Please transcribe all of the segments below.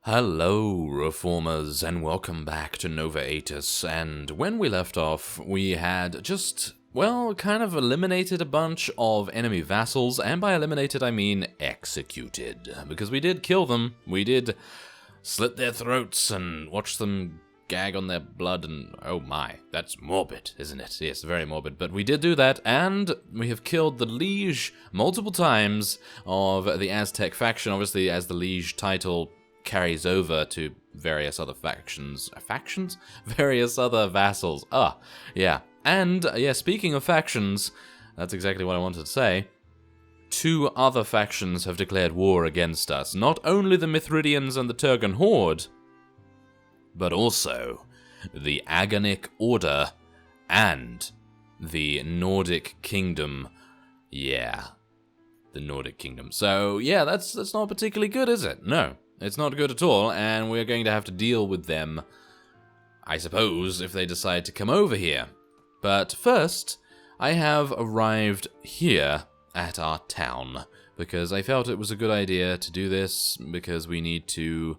Hello, Reformers, and welcome back to Nova Aetas, and when we left off, we had just, well, kind of eliminated a bunch of enemy vassals, and by eliminated I mean executed, because we did kill them, we did slit their throats and watch them gag on their blood, and oh my, that's morbid, isn't it? Yes, very morbid, but we did do that, and we have killed the liege multiple times of the Aztec faction, obviously as the liege title carries over to various other factions. Various other vassals. Yeah. And, yeah, speaking of factions, that's exactly what I wanted to say. 2 other factions have declared war against us. Not only the Mithridians and the Turgan Horde, but also the Agonic Order and the Nordic Kingdom. Yeah, the Nordic Kingdom. So, yeah, that's not particularly good, is it? No. It's not good at all, and we're going to have to deal with them, I suppose, if they decide to come over here. But first, I have arrived here at our town, because I felt it was a good idea to do this, because we need to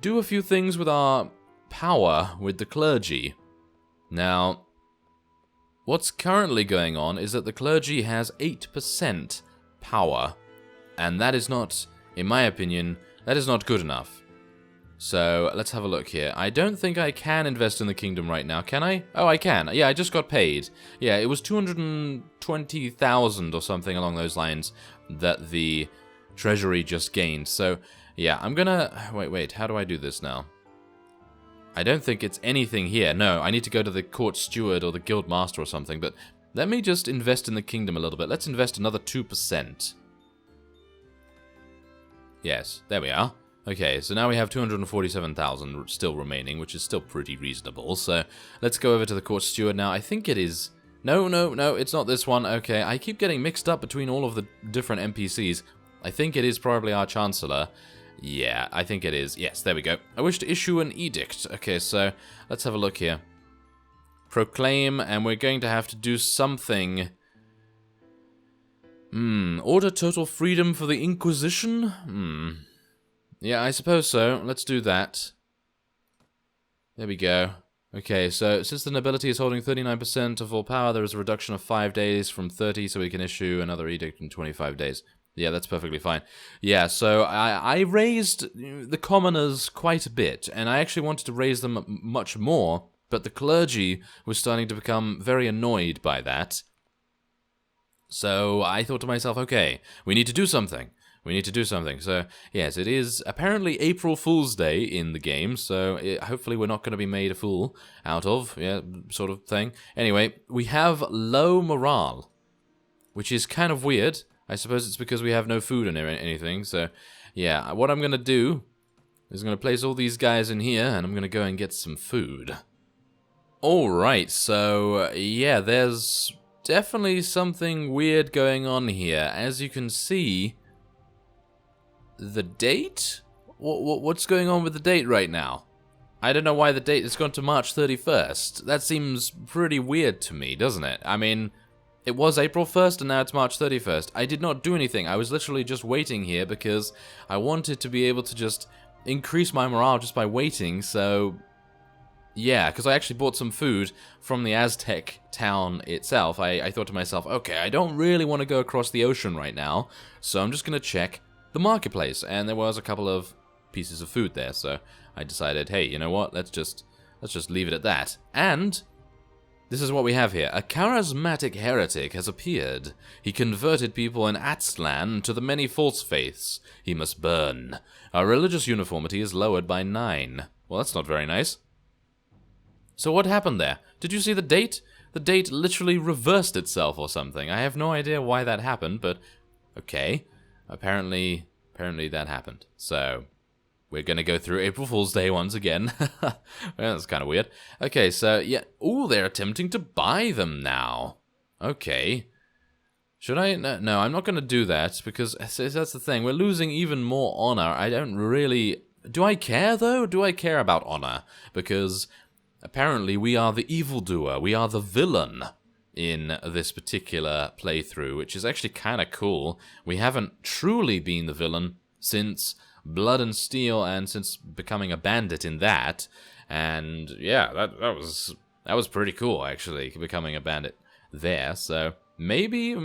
do a few things with our power with the clergy. Now, what's currently going on is that the clergy has 8% power, and that is not, in my opinion, that is not good enough. So, let's have a look here. I don't think I can invest in the kingdom right now, can I? Oh, I can. Yeah, I just got paid. Yeah, it was 220,000 or something along those lines that the treasury just gained. So, yeah, I'm gonna... Wait, how do I do this now? I don't think it's anything here. No, I need to go to the court steward or the guild master or something, but let me just invest in the kingdom a little bit. Let's invest another 2%. Yes, there we are. Okay, so now we have 247,000 still remaining, which is still pretty reasonable. So let's go over to the court steward now. I think it is... No, it's not this one. Okay, I keep getting mixed up between all of the different NPCs. I think it is probably our chancellor. Yeah, I think it is. Yes, there we go. I wish to issue an edict. Okay, so let's have a look here. Proclaim, and we're going to have to do something... order total freedom for the Inquisition? Yeah, I suppose so. Let's do that. There we go. Okay, so since the nobility is holding 39% of all power, there is a reduction of 5 days from 30, so we can issue another edict in 25 days. Yeah, that's perfectly fine. Yeah, so I raised the commoners quite a bit, and I actually wanted to raise them much more, but the clergy was starting to become very annoyed by that. So I thought to myself, okay, we need to do something. So, yes, it is apparently April Fool's Day in the game, so hopefully we're not going to be made a fool out of, yeah, sort of thing. Anyway, we have low morale, which is kind of weird. I suppose it's because we have no food or anything, so, yeah, what I'm going to do is I'm going to place all these guys in here, and I'm going to go and get some food. Alright, so, yeah, there's... definitely something weird going on here. As you can see, the date? What's going on with the date right now? I don't know why the date has gone to March 31st. That seems pretty weird to me, doesn't it? I mean, it was April 1st and now it's March 31st. I did not do anything. I was literally just waiting here because I wanted to be able to just increase my morale just by waiting, so... yeah, because I actually bought some food from the Aztec town itself. I thought to myself, okay, I don't really want to go across the ocean right now, so I'm just going to check the marketplace. And there was a couple of pieces of food there, so I decided, hey, you know what, let's just leave it at that. And this is what we have here. A charismatic heretic has appeared. He converted people in Aztlan to the many false faiths. He must burn. Our religious uniformity is lowered by 9. Well, that's not very nice. So what happened there? Did you see the date? The date literally reversed itself or something. I have no idea why that happened, but okay. Apparently that happened. So we're gonna go through April Fool's Day once again. Well, that's kind of weird. Okay, so yeah. Ooh, they're attempting to buy them now. Okay. Should I? No, I'm not gonna do that because that's the thing. We're losing even more honor. I don't really... Do I care though? Do I care about honor? Because... apparently we are the evildoer, we are the villain in this particular playthrough, which is actually kind of cool. We haven't truly been the villain since Blood and Steel and since becoming a bandit in that. And yeah, that was pretty cool, actually, becoming a bandit there. So maybe you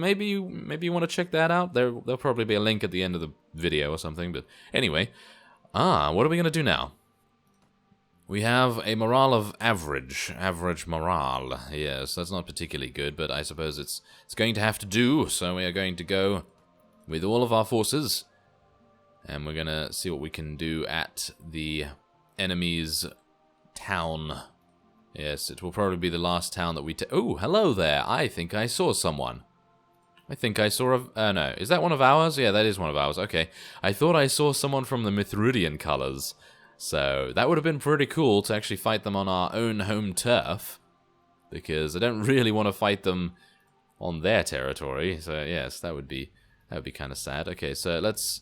want to check that out. There'll probably be a link at the end of the video or something. But anyway, what are we gonna do now? We have a morale of average morale. Yes, that's not particularly good, but I suppose it's going to have to do. So we are going to go with all of our forces, and we're gonna see what we can do at the enemy's town. Yes, it will probably be the last town that we oh, hello there. I think I saw someone. I think I saw a... no. Is that one of ours? Yeah, that is one of ours. Okay. I thought I saw someone from the Mithridian colors. So, that would have been pretty cool to actually fight them on our own home turf. Because I don't really want to fight them on their territory. So, yes, that would be kind of sad. Okay, so let's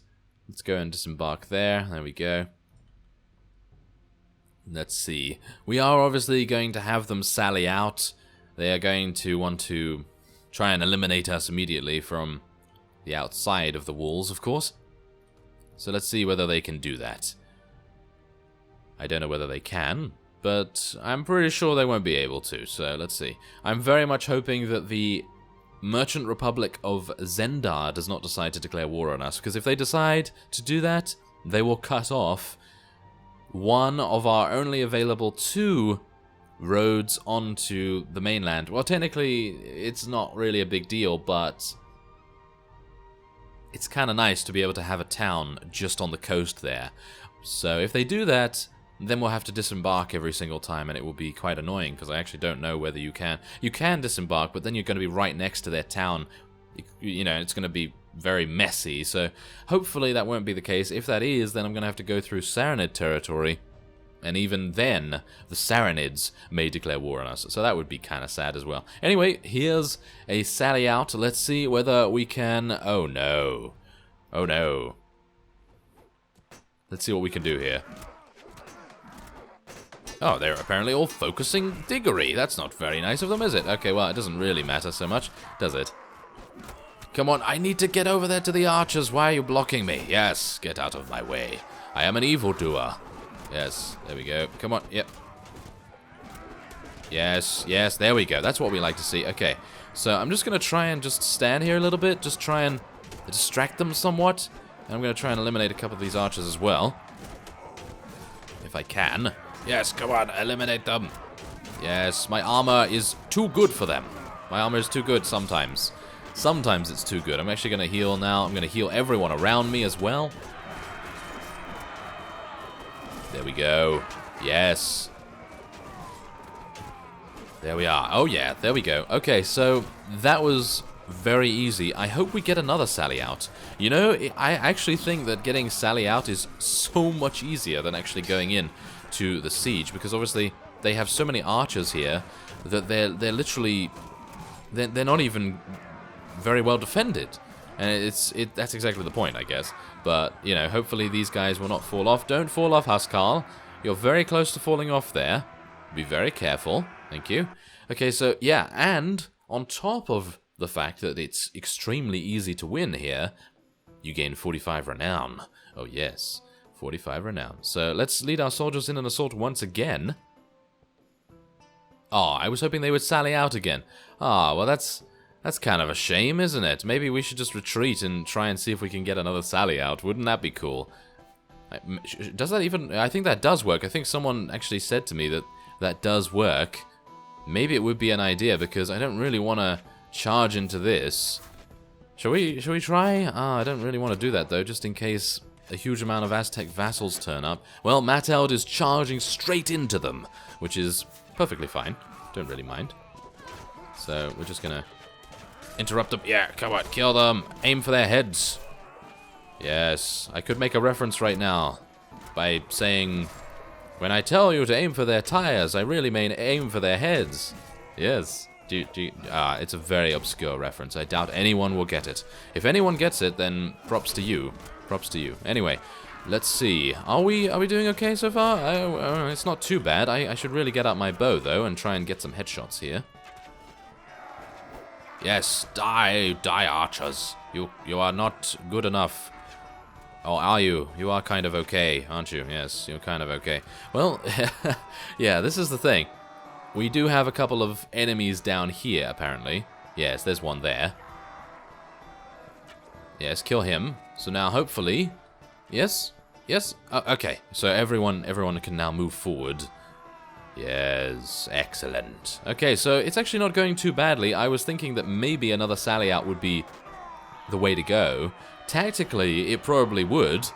go and disembark there. There we go. Let's see. We are obviously going to have them sally out. They are going to want to try and eliminate us immediately from the outside of the walls, of course. So let's see whether they can do that. I don't know whether they can, but I'm pretty sure they won't be able to, so let's see. I'm very much hoping that the Merchant Republic of Zendar does not decide to declare war on us, because if they decide to do that, they will cut off one of our only available 2 roads onto the mainland. Well, technically, it's not really a big deal, but it's kind of nice to be able to have a town just on the coast there. So if they do that, then we'll have to disembark every single time, and it will be quite annoying, because I actually don't know whether you can. You can disembark, but then you're going to be right next to their town. You know, it's going to be very messy, so hopefully that won't be the case. If that is, then I'm going to have to go through Saranid territory, and even then, the Saranids may declare war on us, so that would be kind of sad as well. Anyway, here's a sally out. Let's see whether we can... Oh no. Oh no. Let's see what we can do here. Oh, they're apparently all focusing Diggory. That's not very nice of them, is it? Okay, well, it doesn't really matter so much, does it? Come on, I need to get over there to the archers. Why are you blocking me? Yes, get out of my way. I am an evildoer. Yes, there we go. Come on, yep. Yes, yes, there we go. That's what we like to see. Okay, so I'm just going to try and just stand here a little bit. Just try and distract them somewhat. And I'm going to try and eliminate a couple of these archers as well. If I can. Yes, come on, eliminate them. Yes, my armor is too good for them. My armor is too good sometimes. Sometimes it's too good. I'm actually going to heal now. I'm going to heal everyone around me as well. There we go. Yes. There we are. Oh yeah, there we go. Okay, so that was very easy. I hope we get another sally out. You know, I actually think that getting sally out is so much easier than actually going in to the siege, because obviously they have so many archers here that they're literally... They're not even very well defended. And that's exactly the point, I guess. But, you know, hopefully these guys will not fall off. Don't fall off, Huskarl. You're very close to falling off there. Be very careful. Thank you. Okay, so, yeah, and on top of the fact that it's extremely easy to win here, you gain 45 renown. Oh, yes. 45 renown. So, let's lead our soldiers in an assault once again. Oh, I was hoping they would sally out again. Ah, well, that's kind of a shame, isn't it? Maybe we should just retreat and try and see if we can get another sally out. Wouldn't that be cool? Does that even... I think that does work. I think someone actually said to me that that does work. Maybe it would be an idea, because I don't really want to charge into this. Shall we try? I don't really want to do that, though, just in case a huge amount of Aztec vassals turn up. Well, Mateld is charging straight into them, which is perfectly fine. Don't really mind. So, we're just gonna interrupt them. Yeah, come on, kill them. Aim for their heads. Yes, I could make a reference right now by saying, when I tell you to aim for their tires, I really mean aim for their heads. Yes. It's a very obscure reference. I doubt anyone will get it. If anyone gets it, then props to you. Props to you. Anyway, let's see. Are we doing okay so far? It's not too bad. I should really get out my bow, though, and try and get some headshots here. Yes, die, die, archers. You are not good enough. Oh, are you? You are kind of okay, aren't you? Yes, you're kind of okay. Well, yeah, this is the thing. We do have a couple of enemies down here, apparently. Yes, there's one there. Yes, kill him. So now, hopefully... Yes? Yes? Okay, so everyone can now move forward. Yes, excellent. Okay, so it's actually not going too badly. I was thinking that maybe another sally out would be the way to go. Tactically, it probably would,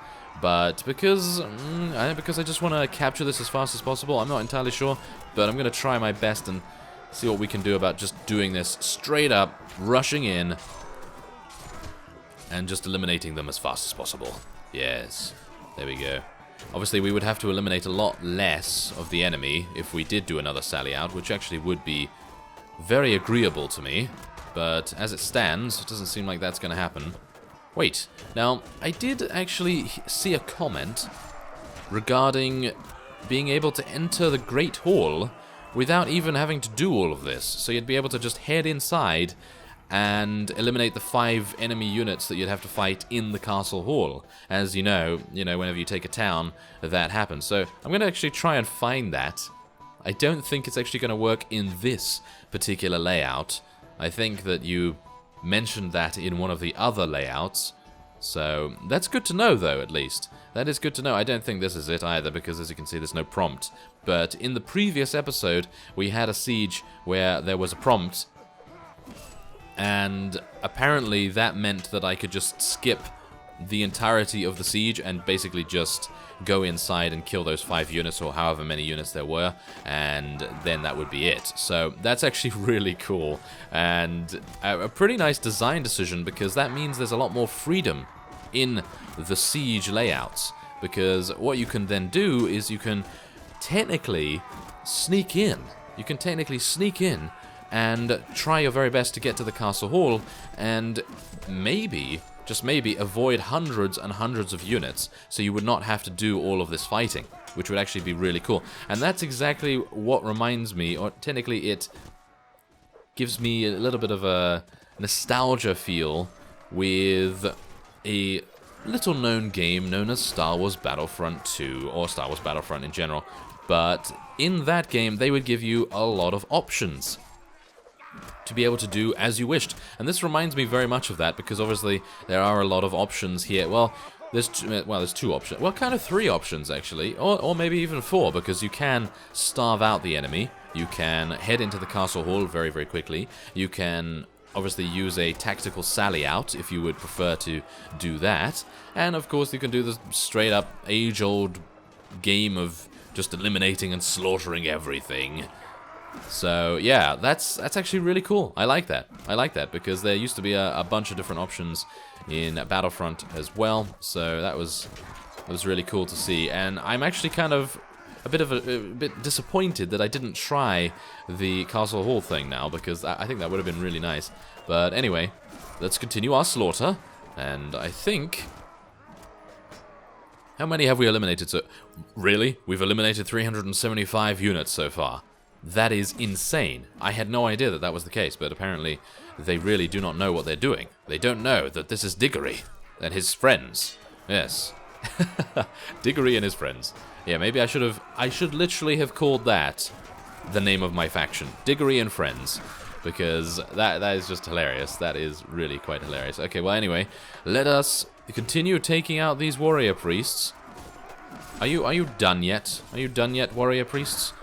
but because I just want to capture this as fast as possible, I'm not entirely sure, but I'm going to try my best and see what we can do about just doing this straight up, rushing in, and just eliminating them as fast as possible. Yes, there we go. Obviously, we would have to eliminate a lot less of the enemy if we did do another sally out, which actually would be very agreeable to me, but as it stands, it doesn't seem like that's going to happen. Wait, now, I did actually see a comment regarding being able to enter the Great Hall without even having to do all of this. So you'd be able to just head inside and eliminate the 5 enemy units that you'd have to fight in the castle hall. As you know, whenever you take a town, that happens. So I'm going to actually try and find that. I don't think it's actually going to work in this particular layout. I think that you mentioned that in one of the other layouts, so that's good to know, though, at least. That is good to know. I don't think this is it either, because as you can see, there's no prompt. But in the previous episode, we had a siege where there was a prompt, and apparently that meant that I could just skip the entirety of the siege and basically just go inside and kill those 5 units or however many units there were, and then that would be it. So that's actually really cool and a pretty nice design decision, because that means there's a lot more freedom in the siege layouts, because what you can then do is you can technically sneak in. You can technically sneak in and try your very best to get to the castle hall and maybe, just maybe, avoid hundreds and hundreds of units, so you would not have to do all of this fighting, which would actually be really cool. And that's exactly what reminds me, or technically it gives me a little bit of a nostalgia feel with a little-known game known as Star Wars Battlefront 2, or Star Wars Battlefront in general. But in that game, they would give you a lot of options to be able to do as you wished. And this reminds me very much of that, because obviously there are a lot of options here. Well, there's 2 options. Well, kind of 3 options, actually. Or maybe even 4, because you can starve out the enemy. You can head into the castle hall very, very quickly. You can obviously use a tactical sally out if you would prefer to do that. And of course you can do the straight up age-old game of just eliminating and slaughtering everything. So yeah, that's actually really cool. I like that. I like that, because there used to be a bunch of different options in Battlefront as well. So that was really cool to see. And I'm actually kind of a bit disappointed that I didn't try the Castle Hall thing now, because I think that would have been really nice. But anyway, let's continue our slaughter. And I think... How many have we eliminated? So, really? We've eliminated 375 units so far. That is insane. I had no idea that that was the case, but apparently they really do not know what they're doing. They don't know that this is Diggory and his friends. Yes. Diggory and his friends. Yeah, maybe I should literally have called that the name of my faction. Diggory and Friends. Because that is just hilarious. That is really quite hilarious. Okay, well anyway, let us continue taking out these warrior priests. Are you done yet? Are you done yet, warrior priests?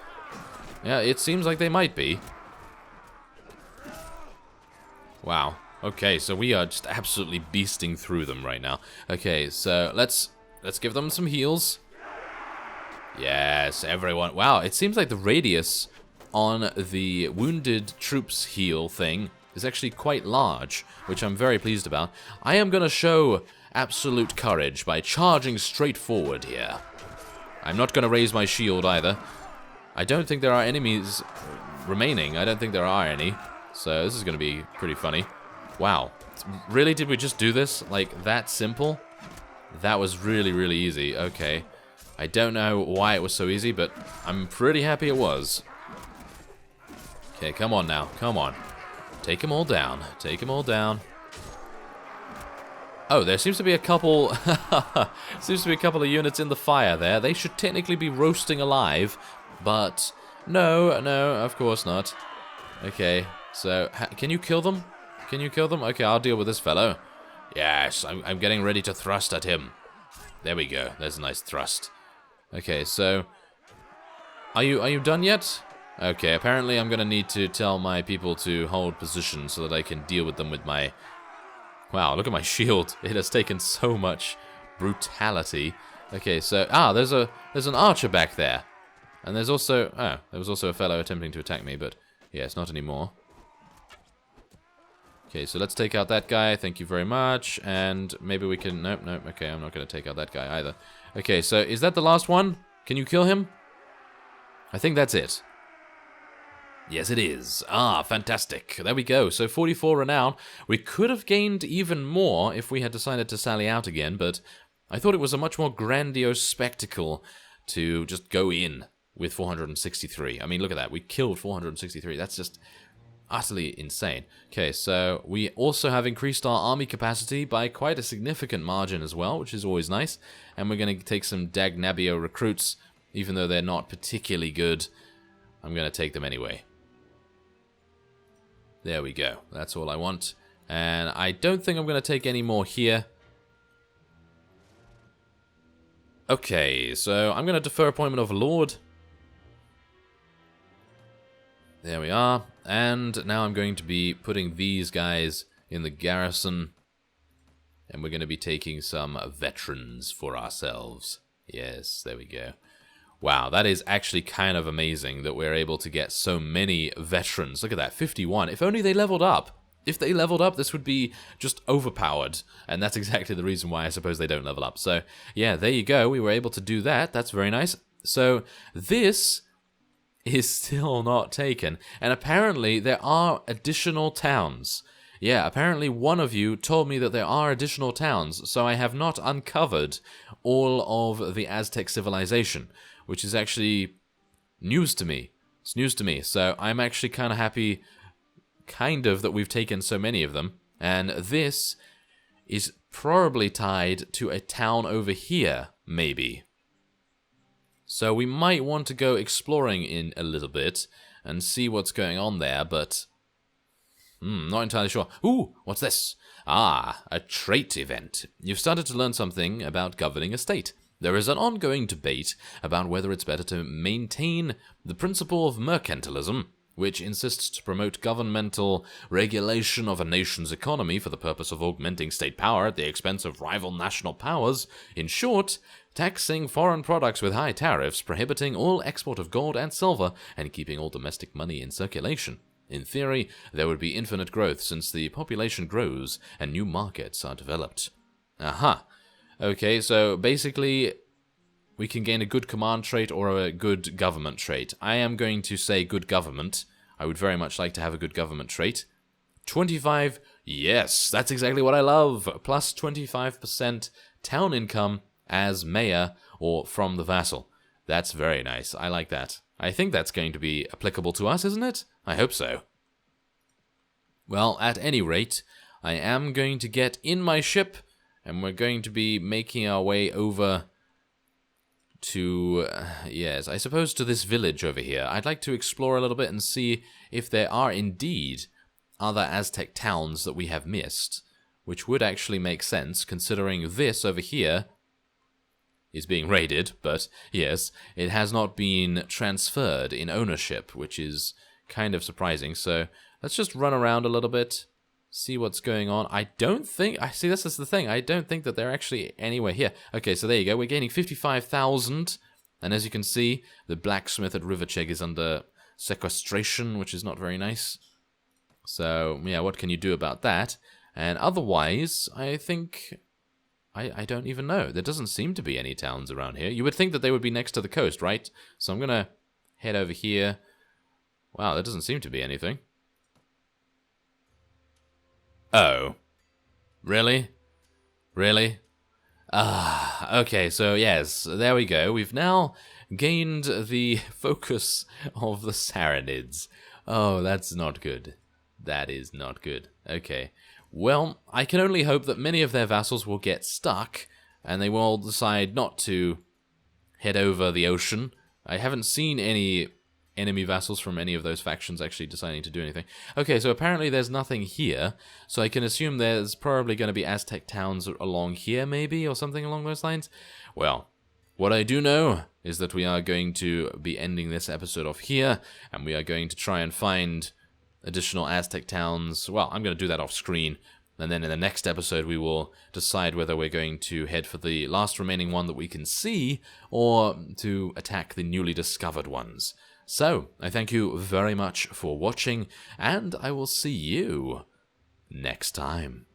Yeah, it seems like they might be. Wow. Okay, so we are just absolutely beasting through them right now. Okay, so let's give them some heals. Yes, everyone. Wow, it seems like the radius on the wounded troops heal thing is actually quite large, which I'm very pleased about. I am going to show absolute courage by charging straight forward here. I'm not going to raise my shield either. I don't think there are enemies remaining. I don't think there are any. So this is going to be pretty funny. Wow. Really, did we just do this? Like, that simple? That was really, really easy. Okay. I don't know why it was so easy, but I'm pretty happy it was. Okay, come on now. Come on. Take them all down. Take them all down. Oh, there seems to be a couple... seems to be a couple of units in the fire there. They should technically be roasting alive, but... No, no, of course not. Okay, so... can you kill them? Can you kill them? Okay, I'll deal with this fellow. Yes, I'm getting ready to thrust at him. There we go. There's a nice thrust. Okay, so... Are you done yet? Okay, apparently I'm gonna need to tell my people to hold position so that I can deal with them with my... Wow, look at my shield. It has taken so much brutality. Okay, so... there's an archer back there. And there's also... Oh, there was also a fellow attempting to attack me, but... Yes, not anymore. Okay, so let's take out that guy. Thank you very much. And maybe we can... Nope, nope. Okay, I'm not going to take out that guy either. Okay, so is that the last one? Can you kill him? I think that's it. Yes, it is. Fantastic. There we go. So 44 renown. We could have gained even more if we had decided to sally out again, but I thought it was a much more grandiose spectacle to just go in with 463. I mean, look at that. We killed 463. That's just utterly insane. Okay, so we also have increased our army capacity by quite a significant margin as well, which is always nice. And we're going to take some Dagnabio recruits, even though they're not particularly good. I'm going to take them anyway. There we go. That's all I want. And I don't think I'm going to take any more here. Okay, so I'm going to defer appointment of a lord. There we are. And now I'm going to be putting these guys in the garrison. And we're going to be taking some veterans for ourselves. Yes, there we go. Wow, that is actually kind of amazing that we're able to get so many veterans. Look at that, 51. If only they leveled up. If they leveled up, this would be just overpowered. And that's exactly the reason why I suppose they don't level up. So, yeah, there you go. We were able to do that. That's very nice. So, this is still not taken. And apparently, there are additional towns. Yeah, apparently one of you told me that there are additional towns. So, I have not uncovered all of the Aztec civilization, which is actually news to me. It's news to me. So I'm actually kind of happy, that we've taken so many of them. And this is probably tied to a town over here, maybe. So we might want to go exploring in a little bit and see what's going on there, but... not entirely sure. Ooh, what's this? A trait event. You've started to learn something about governing a state. There is an ongoing debate about whether it's better to maintain the principle of mercantilism, which insists to promote governmental regulation of a nation's economy for the purpose of augmenting state power at the expense of rival national powers. In short, taxing foreign products with high tariffs, prohibiting all export of gold and silver, and keeping all domestic money in circulation. In theory, there would be infinite growth since the population grows and new markets are developed. Aha. Okay, so basically, we can gain a good command trait or a good government trait. I am going to say good government. I would very much like to have a good government trait. 25, yes, that's exactly what I love. Plus 25% town income as mayor or from the vassal. That's very nice. I like that. I think that's going to be applicable to us, isn't it? I hope so. Well, at any rate, I am going to get in my ship, and we're going to be making our way over to, yes, I suppose to this village over here. I'd like to explore a little bit and see if there are indeed other Aztec towns that we have missed, which would actually make sense, considering this over here is being raided, but yes, it has not been transferred in ownership, which is kind of surprising. So let's just run around a little bit, see what's going on. I don't think... see, this is the thing. I don't think that they're actually anywhere here. Okay, so there you go. We're gaining 55,000. And as you can see, the blacksmith at Rivercheg is under sequestration, which is not very nice. So, yeah, what can you do about that? And otherwise, I think... I don't even know. There doesn't seem to be any towns around here. You would think that they would be next to the coast, right? So I'm going to head over here. Wow, there doesn't seem to be anything. Oh. Really? Really? Okay, so yes, there we go. We've now gained the focus of the Saranids. Oh, that's not good. That is not good. Okay. Well, I can only hope that many of their vassals will get stuck, and they will decide not to head over the ocean. I haven't seen any enemy vassals from any of those factions actually deciding to do anything. Okay, so apparently there's nothing here, so I can assume there's probably going to be Aztec towns along here, maybe, or something along those lines. Well, what I do know is that we are going to be ending this episode off here, and we are going to try and find additional Aztec towns. Well, I'm going to do that off screen, and then in the next episode we will decide whether we're going to head for the last remaining one that we can see, or to attack the newly discovered ones. So, I thank you very much for watching, and I will see you next time.